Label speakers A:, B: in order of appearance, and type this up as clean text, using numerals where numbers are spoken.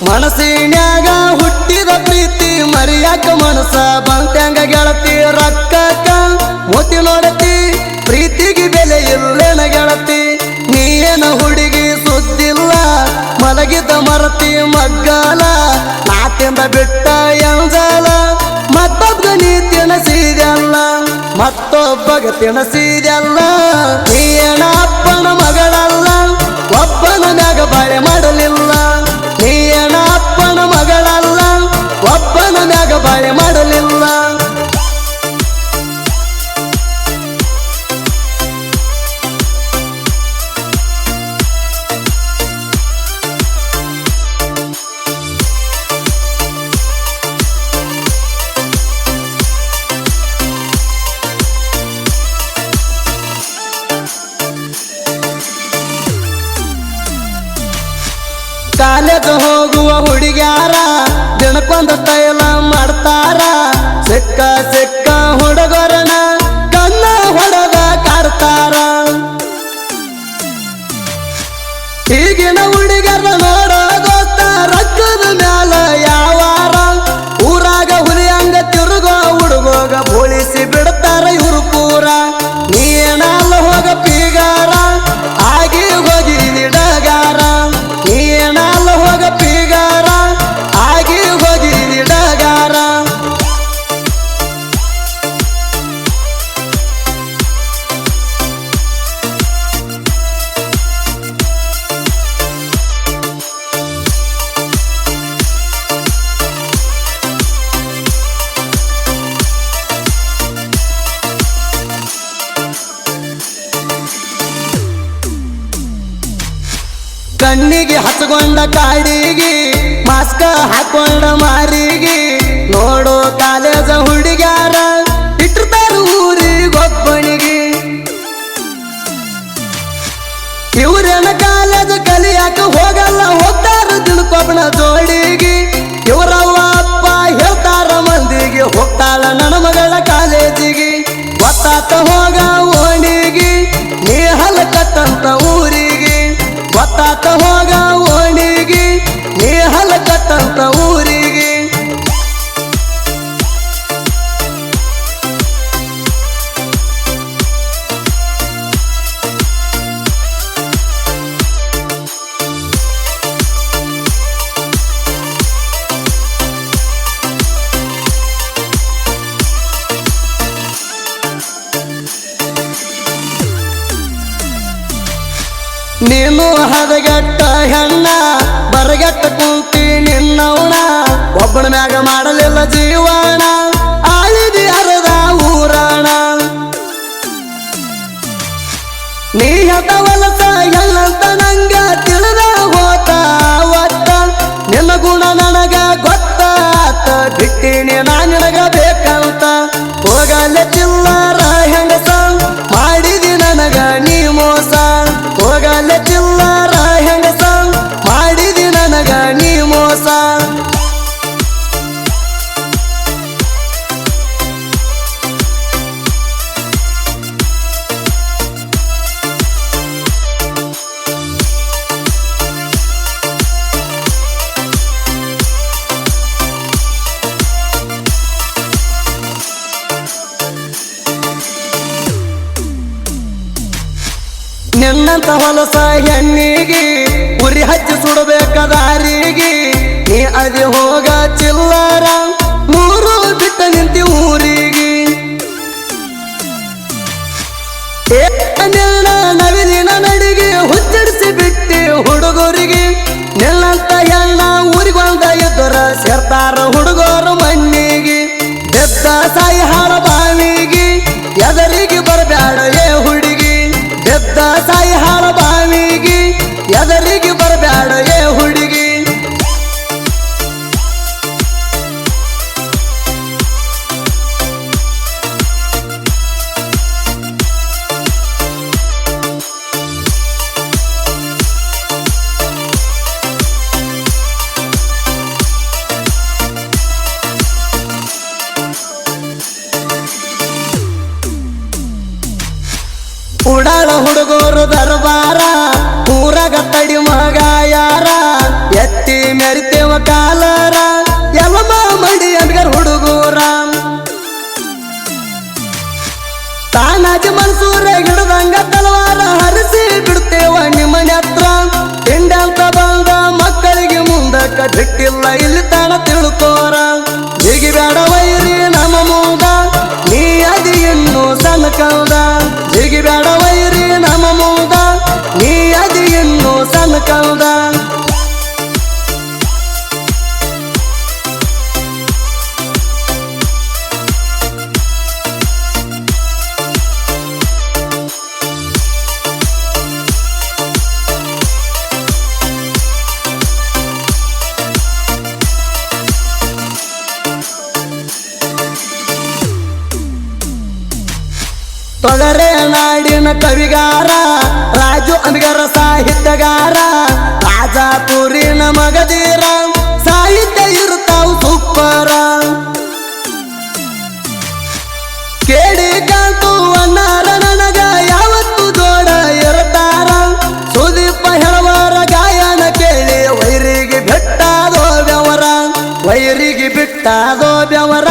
A: ಮನಸ್ಸಿನ್ಯಾಗ ಹುಟ್ಟಿದ ಪ್ರೀತಿ ಮರಿಯಾಕ ಮನಸ ಬಂತ್ಯಾಂಗ ಗೆಳತಿ ರೊಕ್ಕಕ್ಕ ಮೋತಿ ನೋಡತಿ ಪ್ರೀತಿಗೆ ಬೆಲೆ ಇಲ್ಲೇನ ಗೆಳತಿ ನೀನ ಹುಡುಗಿ ಸುದ್ದಿಲ್ಲ ಮಲಗಿದ ಮರತಿ ಮಗ್ಗಾಲ ನಾತಿಂದ ಬಿಟ್ಟ ಎಂಜಾಲ ಮತ್ತೊಬ್ಬ ನೀ ತಿನಸಿದೆಲ್ಲ ಮತ್ತೊಬ್ಬಗ ತಿನಸಿದೆಲ್ಲ ನೀನ ಅಪ್ಪನ ಮಗಳಲ್ಲ ಒಬ್ಬನ ಮ್ಯಾಗ ಬಾಳೆ ಮಾಡಲಿಲ್ಲ ನೀನ ಅಪ್ಪನ ಮಗಳಲ್ಲ ಒಬ್ಬನ ಮ್ಯಾಗ ಬಾಳೆ ಮಾಡಲಿಲ್ಲ ಕಾಲೇಜ್ ಹೋಗುವ ಹುಡುಗ್ಯಾರ ದಿನಕ್ಕೊಂದ ತೈಲ ಮಾಡ್ತಾರ ಸಿಕ್ಕ ಸಿಕ್ಕ ಹುಡುಗರನ ಕಣ್ಣ ಹೊಡೆದ ಕಾಡ್ತಾರ ಈಗಿನ ಹುಡುಗರ ನೋಡೋ ದೋಸ್ತ ರೊಕ್ಕದ ಮ್ಯಾಲ ಯಾವಾರ ಊರಾಗ ಹುಲಿಯಂಗ ತಿರುಗೋ ಹುಡುಗೋಗ ಬೋಳಿಸಿ ಬಿಡ್ತಾರ ಇವ್ರು ಪೂರ ನೀನಲ್ಲ ಹೋಗ ಪೀಗಾರ ಆಗಿ ಹೋಗಿ ನಿಡಗಾರ ನೀನಲ್ಲ ಹೋಗ ಪೀಗಾರ ಆಗಿ ಹೋಗಿ ನಿಡಗಾರ ಕಣ್ಣಿಗೆ ಹಚ್ಕೊಂಡ ಕಾಡಿಗೆ ಮಾಸ್ಕ ಹಾಕೊಂಡ ಮಾರಿಗೆ ನೋಡೋ ಕಾಲೇಜ ಹುಡುಗ್ಯಾರ ಇಟ್ಟಿರ್ತಾರ ಊರಿಗೊಬ್ಬನಿಗೆ ಇವ್ರೇನ ಕಾಲೇಜ ಕಲಿಯಾಕ ಹೋಗಲ್ಲ ಹೋಗ್ತಾರ ದಿನಕ್ಕೊಬ್ಬನ ಜೋಡಿಗೆ ಇವರವ್ವ ಅಪ್ಪ ಹೇಳ್ತಾರ ಮಂದಿಗೆ ಹೋಗ್ತಾಳ ನನ್ನ ಮಗಳ ಕಾಲೇಜಿಗೆ ಗೊತ್ತಾತ ಹೋಗ ಓಣಿಗೆ ನೀ ಹಲಕತ್ತಂತ ಊರಿಗೆ ಗೊತ್ತಾತ ಹೋಗ ಓಣಿಗೆ ನೀ ಹಲಕತ್ತಂತ ಊರಿಗೆ ನೀನು ಹದಗೆಟ್ಟ ಹೆಣ್ಣ ಬರಗೆಟ್ಟ ಕುಂತಿ ನಿನ್ನವಣ ಒಬ್ಬನ ಮ್ಯಾಗ ಮಾಡಲಿಲ್ಲ ಜೀವನ ಆಳಿದಿ ಅರದ ಊರಾಣ ನೀ ಹತವಲಸ ಎಲ್ಲಂತ ನಂಗ ತಿಳಿದ ಹೋತ ಒತ್ತ ನಿನ್ನ ಗುಣ ನನಗ ಗೊತ್ತಾತ ಬಿಟ್ಟಿನಿ ನಾ ನಿನಗ ಬೇಕಂತ ಹೋಗಲ್ಲ ಚಿಲ್ಲರ ಹೆಂಗಸ ಮಾಡಿದಿ ನನಗ ನೀ ಮೋಸ ಹೋಗಲ್ಲ ಚಿಲ್ಲರ ಹೆಂಗಸ ಮಾಡಿದಿ ನನಗ ನೀ ಮೋಸ ನಿನ್ನಂತ ಹೊಲಸ ಹೆಣ್ಣಿಗೆ ಉರಿ ಹಚ್ಚಿ ಸುಡಬೇಕಾದಾರಿಗೆ ನೀ ಅದಿ ಹೋಗ ಚಿಲ್ಲರ ಮೂರು ಬಿಟ್ಟ ನಿಂತಿ ಊರಿಗೆ ನಿನ್ನ ನವಿಲಿನ ನಡಿಗೆ ಹುಚ್ಚಡಿಸಿ ಬಿಟ್ಟಿ ಹುಡುಗರಿಗೆ ನಿನ್ನಂತ ಹೆಣ್ಣ ಊರಿಗೊಂದ ಇದ್ದರ ಸೇರ್ತಾರ ಹುಡುಗರು ಮಣ್ಣಿಗೆ ಬೆದ್ದ ಸಾಯಿ ಹಾಳ ಬಾವಿಗೆ ಎದರಿಗೆ ಬರಬ್ಯಾಡ ಏ ಹುಡುಗಿ ಬೆದ್ದ ಸಾಯಿ ಹಾಳ ಬಾವಿಗೆ ಎದರಿಗೆ ಬರಬ್ಯಾಡ ಏ ಹುಡುಗಿ ಕಾಲರ ಯಲಮ ಮಡಿ ಅಂಬಿಗರ ಹುಡುಗೂರ ತಾನಾಜಿ ಮನ್ಸೂರ ಗಿಡದಂಗ ತಲವಾರ ಹರಿಸಿ ಬಿಡ್ತೇವ ನಿಮ್ಮನೆ ಹತ್ರ ತಿಂಡಂತ ಬಂದ ಮಕ್ಕಳಿಗೆ ಮುಂದಕ್ಕ ಬಿಟ್ಟಿಲ್ಲ ಇಲ್ಲಿ ತಾಣ ತಿಳ್ಕೋರ ಜಿಗಿ ಬೇಡ ವೈರಿ ನಮ್ಮ ಮೂಗ ನೀ ಅದಿ ಇನ್ನು ಸಣ್ಣ ಕೌದ ಜಿಗಿ ಬೇಡ ವೈರಿ ನಮ್ಮ ಮೂಗ ನೀ ಅದಿ ಇನ್ನು ಸಣ್ಣ ಕೌದ ತೊಗರೆ ನಾಡಿನ ಕವಿಗಾರ ರಾಜು ಅಂಬಿಗರ ಸಾಹಿತ್ಯಗಾರ ರಾಜಾಪುರಿನ ಮಗದೀರ ಸಾಹಿತ್ಯ ಇರ್ತಾವು ಸೂಪರ ಕೇಳಿ ಕಾಂತು ಅನ್ನಾರ ನನಗ ಯಾವತ್ತು ಜೋಡ ಇರ್ತಾರ ಸುದೀಪ ಹೆಳವರ ಗಾಯನ ಕೇಳಿ ವೈರಿಗೆ ಬಿಟ್ಟಾದೋ ಬೆವರ ವೈರಿಗೆ ಬಿಟ್ಟಾದೋ ಬೆವರ